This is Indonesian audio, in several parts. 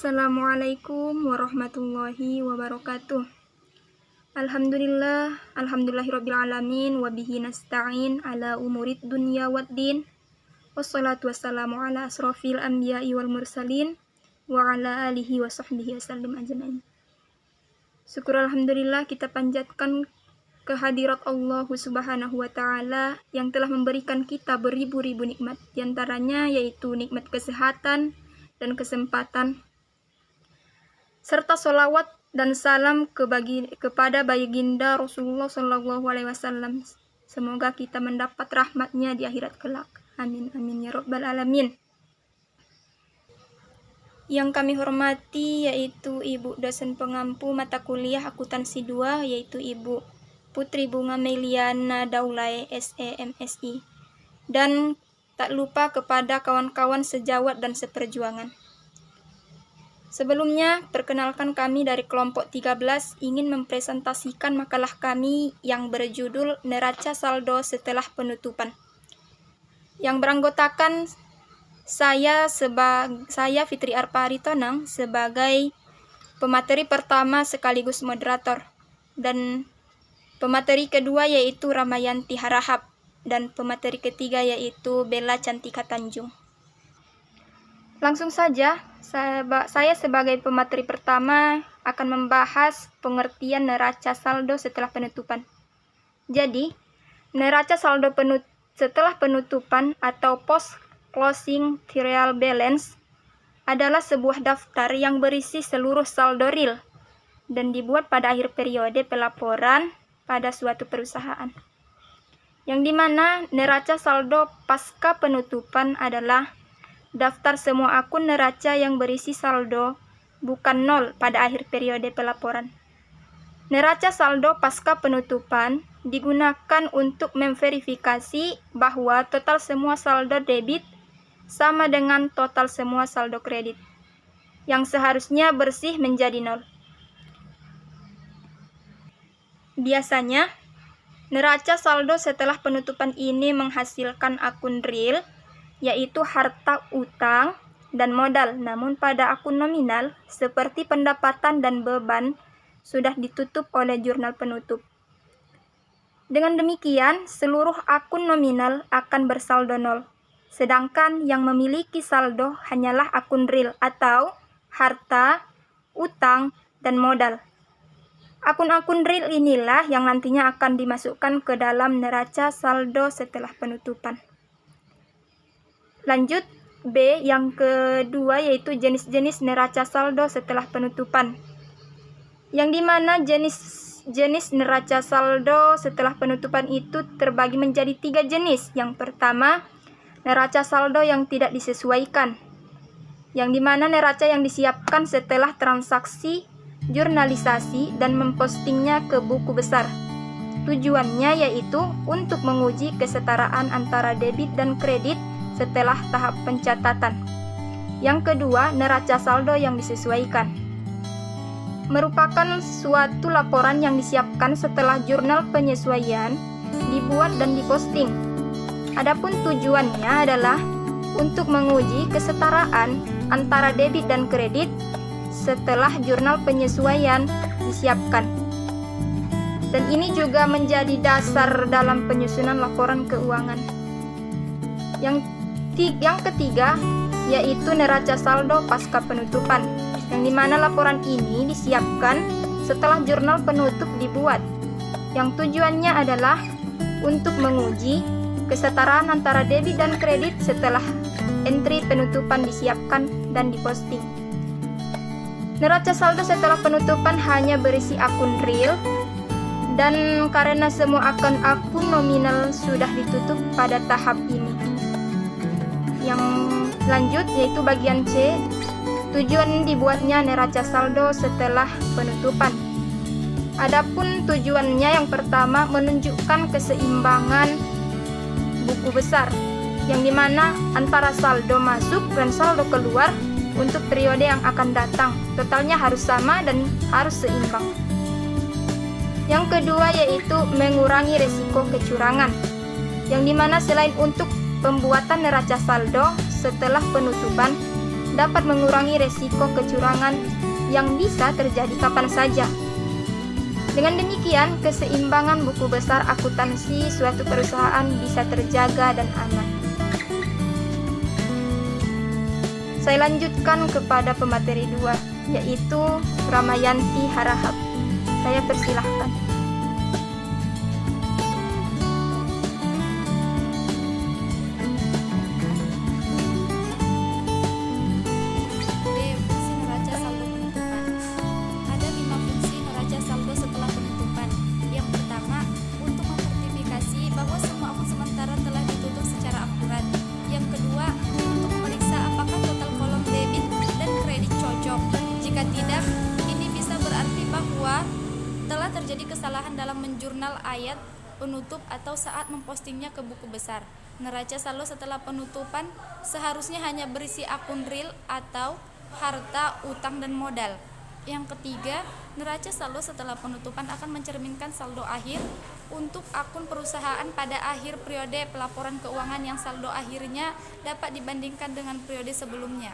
Assalamualaikum warahmatullahi wabarakatuh. Alhamdulillahirrabbilalamin. Wabihi nasta'in ala umurid dunya waddin. Wassalatu wassalamu ala asrafil anbiya'i wal mursalin. Wa ala alihi wa sahbihi wasallim ajma'in. Syukur alhamdulillah kita panjatkan kehadirat Allah subhanahu wa ta'ala yang telah memberikan kita beribu-ribu nikmat. Di antaranya yaitu nikmat kesehatan dan kesempatan, serta sholawat dan salam kepada baginda Rasulullah SAW. Semoga kita mendapat rahmatnya di akhirat kelak. Amin amin ya rabbal alamin. Yang kami hormati yaitu Ibu dosen pengampu mata kuliah akuntansi 2, yaitu Ibu Putri Bunga Meliana Daulay SEMSI. Dan tak lupa kepada kawan-kawan sejawat dan seperjuangan. Sebelumnya, perkenalkan kami dari kelompok 13 ingin mempresentasikan makalah kami yang berjudul Neraca Saldo Setelah Penutupan, yang beranggotakan saya Fitri Arpari Tonang sebagai pemateri pertama sekaligus moderator, dan pemateri kedua yaitu Ramayanti Harahap, dan pemateri ketiga yaitu Bella Cantika Tanjung. Langsung saja, saya sebagai pemateri pertama akan membahas pengertian neraca saldo setelah penutupan. Jadi, neraca saldo setelah penutupan atau post closing trial balance adalah sebuah daftar yang berisi seluruh saldo real dan dibuat pada akhir periode pelaporan pada suatu perusahaan. Yang dimana neraca saldo pasca penutupan adalah daftar semua akun neraca yang berisi saldo bukan nol pada akhir periode pelaporan. Neraca saldo pasca penutupan digunakan untuk memverifikasi bahwa total semua saldo debit sama dengan total semua saldo kredit, yang seharusnya bersih menjadi nol. Biasanya, neraca saldo setelah penutupan ini menghasilkan akun real, yaitu harta utang dan modal, namun pada akun nominal seperti pendapatan dan beban sudah ditutup oleh jurnal penutup. Dengan demikian, seluruh akun nominal akan bersaldo nol, sedangkan yang memiliki saldo hanyalah akun real atau harta, utang, dan modal. Akun-akun real inilah yang nantinya akan dimasukkan ke dalam neraca saldo setelah penutupan. Lanjut, B yang kedua yaitu jenis-jenis neraca saldo setelah penutupan. Yang dimana jenis neraca saldo setelah penutupan itu terbagi menjadi 3 jenis. Yang pertama, neraca saldo yang tidak disesuaikan, yang dimana neraca yang disiapkan setelah transaksi, jurnalisasi, dan mempostingnya ke buku besar. Tujuannya yaitu untuk menguji kesetaraan antara debit dan kredit setelah tahap pencatatan. Yang kedua, neraca saldo yang disesuaikan, merupakan suatu laporan yang disiapkan setelah jurnal penyesuaian dibuat dan diposting. Adapun tujuannya adalah untuk menguji kesetaraan antara debit dan kredit setelah jurnal penyesuaian disiapkan. Dan ini juga menjadi dasar dalam penyusunan laporan keuangan. Yang ketiga yaitu neraca saldo pasca penutupan, yang dimana laporan ini disiapkan setelah jurnal penutup dibuat, yang tujuannya adalah untuk menguji kesetaraan antara debit dan kredit setelah entry penutupan disiapkan dan diposting. Neraca saldo setelah penutupan hanya berisi akun real, dan karena semua akun nominal sudah ditutup pada tahap ini. Yang lanjut yaitu bagian C, tujuan dibuatnya neraca saldo setelah penutupan. Adapun tujuannya yang pertama menunjukkan keseimbangan buku besar, yang dimana antara saldo masuk dan saldo keluar untuk periode yang akan datang totalnya harus sama dan harus seimbang. Yang kedua yaitu mengurangi resiko kecurangan, yang dimana selain untuk pembuatan neraca saldo setelah penutupan, dapat mengurangi resiko kecurangan yang bisa terjadi kapan saja. Dengan demikian, keseimbangan buku besar akuntansi suatu perusahaan bisa terjaga dan aman. Saya lanjutkan kepada pemateri 2, yaitu Ramayanti Harahap. Saya persilahkan. Telah terjadi kesalahan dalam menjurnal ayat penutup atau saat mempostingnya ke buku besar. Neraca saldo setelah penutupan seharusnya hanya berisi akun real atau harta, utang, dan modal. Yang ketiga, neraca saldo setelah penutupan akan mencerminkan saldo akhir untuk akun perusahaan pada akhir periode pelaporan keuangan yang saldo akhirnya dapat dibandingkan dengan periode sebelumnya.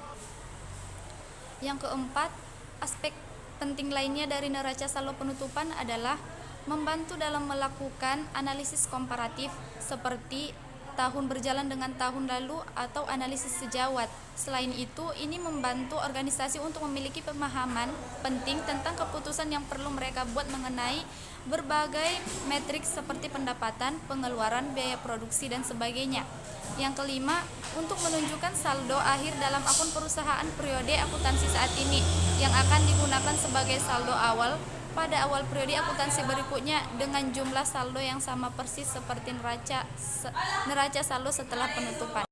Yang keempat, aspek penting lainnya dari neraca saldo penutupan adalah membantu dalam melakukan analisis komparatif seperti tahun berjalan dengan tahun lalu atau analisis sejawat. Selain itu, ini membantu organisasi untuk memiliki pemahaman penting tentang keputusan yang perlu mereka buat mengenai berbagai metrik seperti pendapatan, pengeluaran, biaya produksi, dan sebagainya. Yang kelima, untuk menunjukkan saldo akhir dalam akun perusahaan periode akuntansi saat ini yang akan digunakan sebagai saldo awal pada awal periode akuntansi berikutnya dengan jumlah saldo yang sama persis seperti neraca saldo setelah penutupan.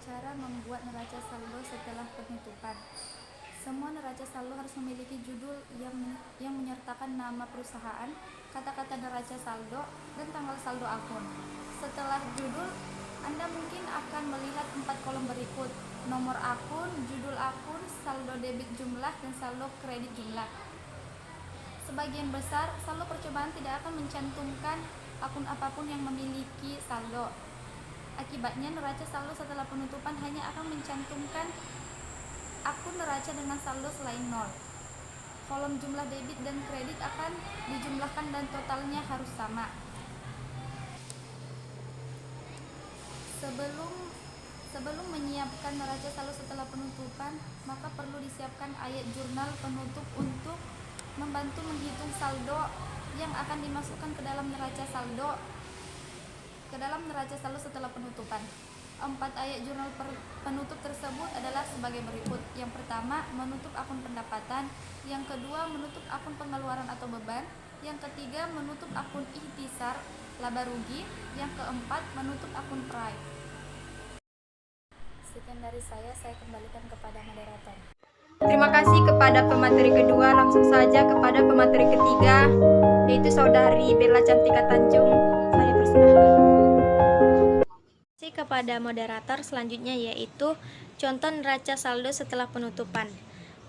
Cara membuat neraca saldo setelah penutupan. Semua neraca saldo harus memiliki judul yang menyertakan nama perusahaan, kata-kata neraca saldo, dan tanggal saldo akun. Setelah judul, Anda mungkin akan melihat 4 kolom berikut: nomor akun, judul akun, saldo debit jumlah, dan saldo kredit jumlah. Sebagian besar saldo percobaan tidak akan mencantumkan akun apapun yang memiliki saldo. Akibatnya, neraca saldo setelah penutupan hanya akan mencantumkan akun neraca dengan saldo selain 0. Kolom jumlah debit dan kredit akan dijumlahkan dan totalnya harus sama. Sebelum menyiapkan neraca saldo setelah penutupan, maka perlu disiapkan ayat jurnal penutup untuk membantu menghitung saldo yang akan dimasukkan ke dalam neraca saldo setelah penutupan. 4 ayat jurnal penutup tersebut adalah sebagai berikut. Yang pertama, menutup akun pendapatan. Yang kedua, menutup akun pengeluaran atau beban. Yang ketiga, menutup akun ihtisar, laba rugi. Yang keempat, menutup akun prime. Sekian dari saya kembalikan kepada moderator. Terima kasih kepada pemateri kedua. Langsung saja kepada pemateri ketiga, yaitu Saudari Bella Cantika Tanjung. Saya persilahkan. Kepada moderator selanjutnya, yaitu contoh neraca saldo setelah penutupan.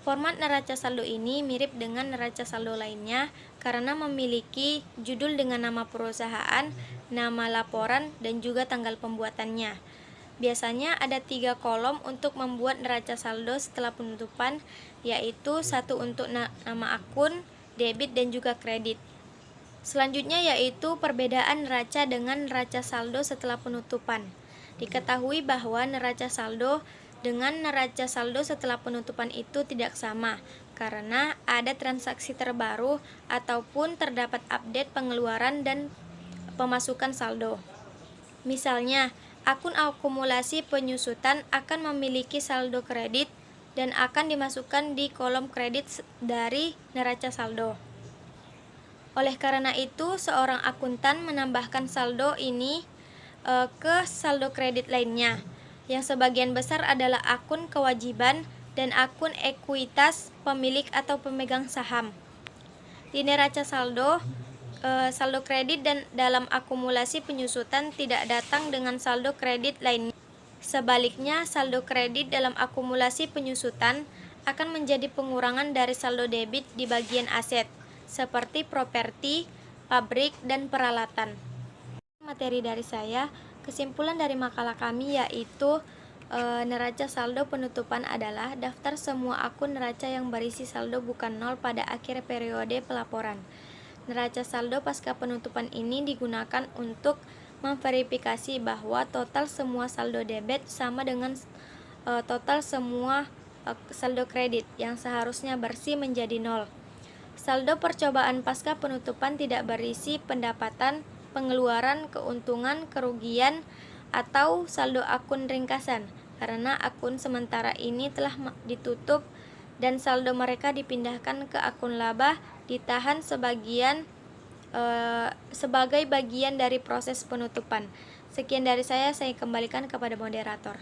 Format neraca saldo ini mirip dengan neraca saldo lainnya karena memiliki judul dengan nama perusahaan, nama laporan, dan juga tanggal pembuatannya. Biasanya ada 3 kolom untuk membuat neraca saldo setelah penutupan, yaitu 1 untuk nama akun, debit, dan juga kredit. Selanjutnya yaitu perbedaan neraca dengan neraca saldo setelah penutupan. Diketahui bahwa neraca saldo dengan neraca saldo setelah penutupan itu tidak sama karena ada transaksi terbaru ataupun terdapat update pengeluaran dan pemasukan saldo. Misalnya, akun akumulasi penyusutan akan memiliki saldo kredit dan akan dimasukkan di kolom kredit dari neraca saldo. Oleh karena itu, seorang akuntan menambahkan saldo ini ke saldo kredit lainnya, yang sebagian besar adalah akun kewajiban dan akun ekuitas pemilik atau pemegang saham. Di neraca saldo, saldo kredit dan dalam akumulasi penyusutan tidak datang dengan saldo kredit lainnya. Sebaliknya, saldo kredit dalam akumulasi penyusutan akan menjadi pengurangan dari saldo debit di bagian aset, seperti properti, pabrik, dan peralatan. Materi dari saya, kesimpulan dari makalah kami yaitu neraca saldo penutupan adalah daftar semua akun neraca yang berisi saldo bukan nol pada akhir periode pelaporan. Neraca saldo pasca penutupan ini digunakan untuk memverifikasi bahwa total semua saldo debit sama dengan total semua saldo kredit yang seharusnya bersih menjadi nol. Saldo percobaan pasca penutupan tidak berisi pendapatan, pengeluaran, keuntungan, kerugian, atau saldo akun ringkasan, karena akun sementara ini telah ditutup dan saldo mereka dipindahkan ke akun laba ditahan sebagai bagian dari proses penutupan. Sekian dari saya kembalikan kepada moderator.